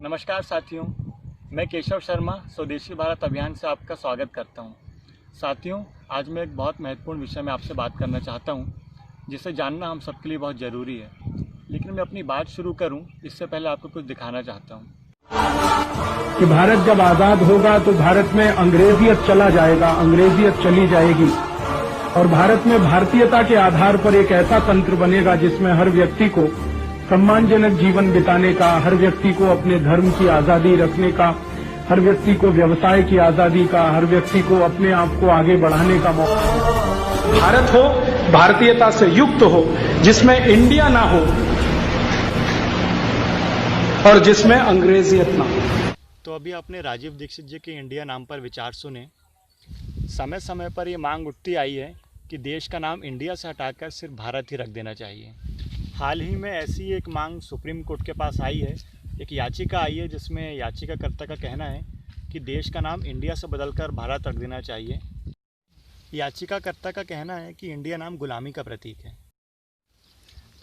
नमस्कार साथियों, मैं केशव शर्मा स्वदेशी भारत अभियान से आपका स्वागत करता हूं। साथियों, आज मैं एक बहुत महत्वपूर्ण विषय में आपसे बात करना चाहता हूं, जिसे जानना हम सबके लिए बहुत ज़रूरी है। लेकिन मैं अपनी बात शुरू करूं इससे पहले आपको कुछ दिखाना चाहता हूं कि भारत जब आज़ाद होगा तो भारत में अंग्रेजियत चला जाएगा, अंग्रेजियत चली जाएगी और भारत में भारतीयता के आधार पर एक ऐसा तंत्र बनेगा जिसमें हर व्यक्ति को सम्मानजनक जीवन बिताने का, हर व्यक्ति को अपने धर्म की आजादी रखने का, हर व्यक्ति को व्यवसाय की आजादी का, हर व्यक्ति को अपने आप को आगे बढ़ाने का मौका। भारत हो भारतीयता से युक्त हो, जिसमें इंडिया ना हो और जिसमें अंग्रेजियत ना हो। तो अभी आपने राजीव दीक्षित जी के इंडिया नाम पर विचार सुने। समय समय पर ये मांग उठती आई है कि देश का नाम इंडिया से हटाकर सिर्फ भारत ही रख देना चाहिए। हाल ही में ऐसी एक मांग सुप्रीम कोर्ट के पास आई है। एक याचिका आई है जिसमें याचिकाकर्ता का कहना है कि देश का नाम इंडिया से बदलकर भारत रख देना चाहिए। याचिकाकर्ता का कहना है कि इंडिया नाम गुलामी का प्रतीक है।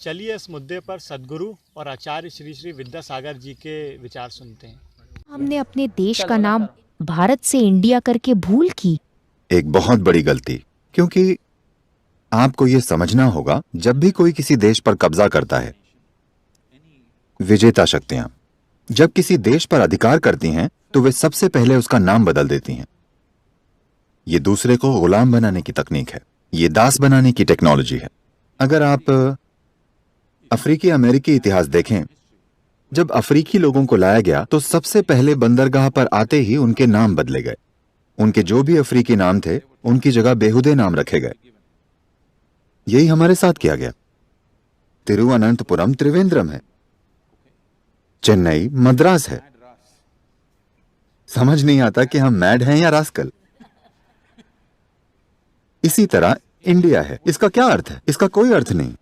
चलिए इस मुद्दे पर सद्गुरु और आचार्य श्री श्री विद्यासागर जी के विचार सुनते हैं। हमने अपने देश का नाम भारत से इंडिया करके भूल की। एक बहुत बड़ी गलती, क्योंकि आपको ये समझना होगा, जब भी कोई किसी देश पर कब्जा करता है, विजेता शक्तियां जब किसी देश पर अधिकार करती हैं तो वे सबसे पहले उसका नाम बदल देती हैं। ये दूसरे को गुलाम बनाने की तकनीक है, ये दास बनाने की टेक्नोलॉजी है। अगर आप अफ्रीकी अमेरिकी इतिहास देखें, जब अफ्रीकी लोगों को लाया गया तो सबसे पहले बंदरगाह पर आते ही उनके नाम बदले गए। उनके जो भी अफ्रीकी नाम थे उनकी जगह बेहुदे नाम रखे गए। यही हमारे साथ किया गया। तिरुवनंतपुरम त्रिवेंद्रम है, चेन्नई मद्रास है। समझ नहीं आता कि हम मैड हैं या रास्कल। इसी तरह इंडिया है, इसका क्या अर्थ है? इसका कोई अर्थ नहीं।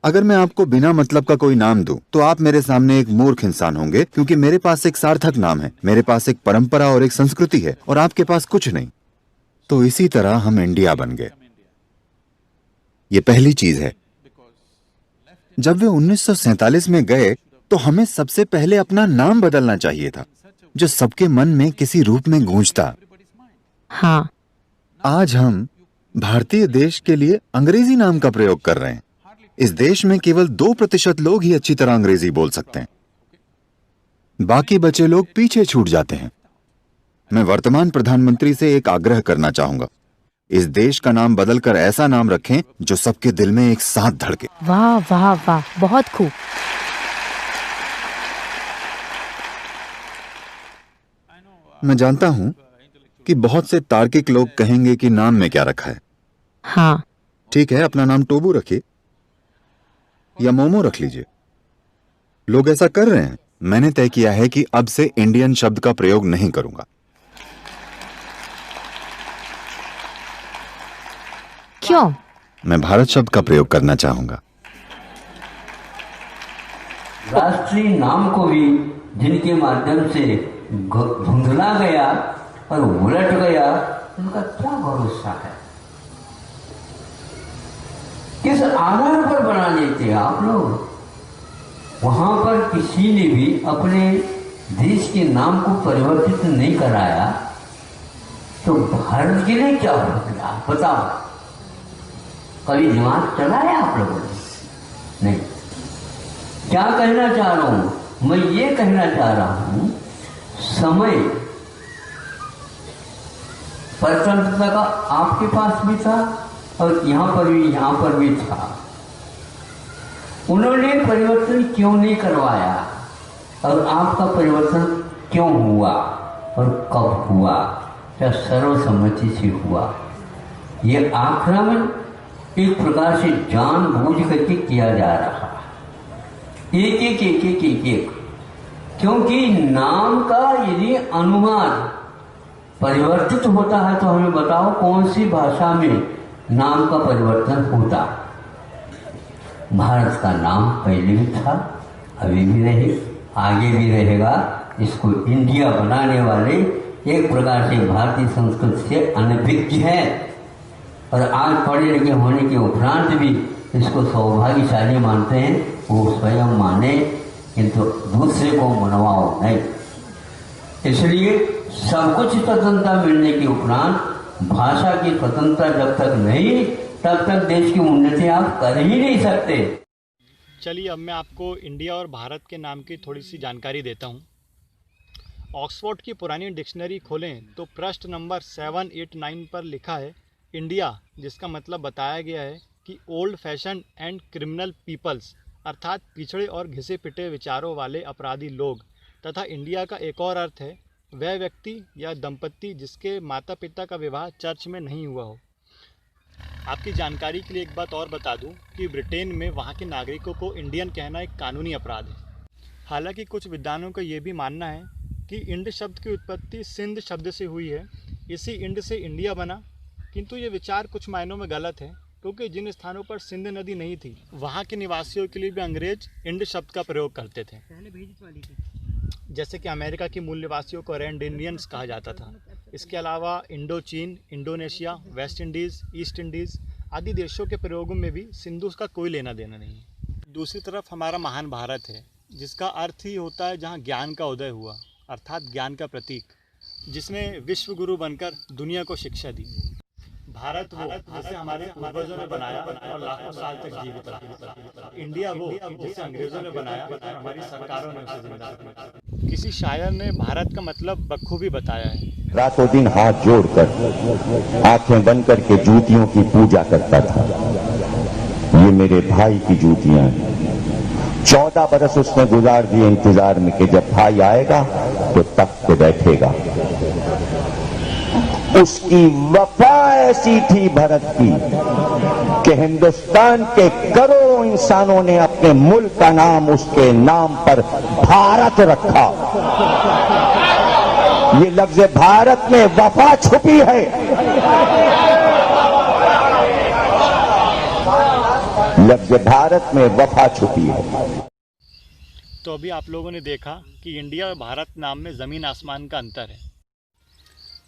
अगर मैं आपको बिना मतलब का कोई नाम दूं तो आप मेरे सामने एक मूर्ख इंसान होंगे, क्योंकि मेरे पास एक सार्थक नाम है, मेरे पास एक परंपरा और एक संस्कृति है और आपके पास कुछ नहीं। तो इसी तरह हम इंडिया बन गए। ये पहली चीज है। जब वे 1947 में गए तो हमें सबसे पहले अपना नाम बदलना चाहिए था, जो सबके मन में किसी रूप में गूंजता। हाँ, आज हम भारतीय देश के लिए अंग्रेजी नाम का प्रयोग कर रहे हैं। इस देश में केवल 2% लोग ही अच्छी तरह अंग्रेजी बोल सकते हैं, बाकी बचे लोग पीछे छूट जाते हैं। मैं वर्तमान प्रधानमंत्री से एक आग्रह करना चाहूंगा, इस देश का नाम बदलकर ऐसा नाम रखें जो सबके दिल में एक साथ धड़के। वाह वाह वाह, बहुत खूब। मैं जानता हूं कि बहुत से तार्किक लोग कहेंगे कि नाम में क्या रखा है। हाँ, ठीक है, अपना नाम टोबू रखिए या मोमो रख लीजिए। लोग ऐसा कर रहे हैं। मैंने तय किया है कि अब से इंडियन शब्द का प्रयोग नहीं करूंगा। क्यों? मैं भारत शब्द का प्रयोग करना चाहूंगा। राष्ट्रीय नाम को भी जिनके माध्यम से धुंधला गया और उलट गया, उनका क्या भरोसा है? किस आधार पर बना लेते आप लोग? वहां पर किसी ने भी अपने देश के नाम को परिवर्तित नहीं कराया, तो भारत के लिए क्या हो गया बताओ? कभी दिमाग चलाया आप लोगों ने? नहीं। क्या कहना चाह रहा हूं मैं? ये कहना चाह रहा हूं, समय स्वतंत्रता का आपके पास भी था और यहां पर भी था। उन्होंने परिवर्तन क्यों नहीं करवाया और आपका परिवर्तन क्यों हुआ और कब हुआ? क्या सर्वसम्मति से हुआ? ये आक्रमण एक प्रकार से जानबूझ करके किया जा रहा है, एक, क्योंकि नाम का यदि अनुवाद परिवर्तित होता है तो हमें बताओ कौन सी भाषा में नाम का परिवर्तन होता? भारत का नाम पहले भी था, अभी भी रहे, आगे भी रहेगा। इसको इंडिया बनाने वाले एक प्रकार से भारतीय संस्कृति से अनभिज्ञ है और आज पढ़े लिखे होने के उपरांत भी इसको सौभाग्यशाली मानते हैं। वो स्वयं माने किंतु दूसरे को मनवाओ नहीं। इसलिए सब कुछ स्वतंत्रता मिलने के उपरांत भाषा की स्वतंत्रता जब तक नहीं, तब तक देश की उन्नति आप कर ही नहीं सकते। चलिए अब मैं आपको इंडिया और भारत के नाम की थोड़ी सी जानकारी देता हूँ। ऑक्सफोर्ड की पुरानी डिक्शनरी खोलें तो पृष्ठ नंबर 789 पर लिखा है इंडिया, जिसका मतलब बताया गया है कि old fashion and criminal peoples, अर्थात पिछड़े और घिसे पिटे विचारों वाले अपराधी लोग। तथा इंडिया का एक और अर्थ है वह व्यक्ति या दंपत्ति जिसके माता पिता का विवाह चर्च में नहीं हुआ हो। आपकी जानकारी के लिए एक बात और बता दूं कि ब्रिटेन में वहाँ के नागरिकों को इंडियन कहना एक कानूनी अपराध है। हालांकि कुछ विद्वानों का ये भी मानना है कि इंड शब्द की उत्पत्ति सिंध शब्द से हुई है, इसी इंड से इंडिया बना। किंतु ये विचार कुछ मायनों में गलत है, क्योंकि जिन स्थानों पर सिंध नदी नहीं थी वहाँ के निवासियों के लिए भी अंग्रेज इंड शब्द का प्रयोग करते थे। जैसे कि अमेरिका के मूल निवासियों को रेड इंडियंस कहा जाता था। इसके अलावा इंडो चीन, Indonesia, West Indies, east Indies आदि देशों के प्रयोगों में भी सिंधु का कोई लेना देना नहीं है। दूसरी तरफ हमारा महान भारत है, जिसका अर्थ ही होता है जहाँ ज्ञान का उदय हुआ, अर्थात ज्ञान का प्रतीक, जिसने विश्व गुरु बनकर दुनिया को शिक्षा दी। भारत वो जिसे हमारे पूर्वजों ने बनाया और लाखों साल तक जीवित रखा। इंडिया वो जिसे अंग्रेजों ने बनाया और हमारी सरकारों ने उसे जिंदा रखा। किसी शायर ने भारत का मतलब बखूबी बताया है। रातों दिन हाथ जोड़कर आंखें बंद करके जूतियों की पूजा करता था। ये मेरे भाई की जूतियां हैं। 14 बरस उसने गुजार दिए इंतजार में कि जब भाई आएगा तो तख्त पे बैठेगा। उसकी वफा ऐसी थी भरत की कि हिंदुस्तान के करोड़ों इंसानों ने अपने मुल्क का नाम उसके नाम पर भारत रखा। ये लफ्ज भारत में वफा छुपी है। लफ्ज भारत में वफा छुपी है। तो अभी आप लोगों ने देखा कि इंडिया और भारत नाम में ज़मीन आसमान का अंतर है।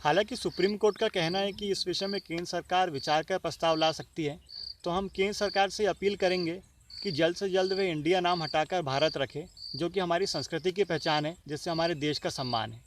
हालांकि सुप्रीम कोर्ट का कहना है कि इस विषय में केंद्र सरकार विचार का प्रस्ताव ला सकती है, तो हम केंद्र सरकार से अपील करेंगे कि जल्द से जल्द वे इंडिया नाम हटाकर भारत रखे, जो कि हमारी संस्कृति की पहचान है, जिससे हमारे देश का सम्मान है।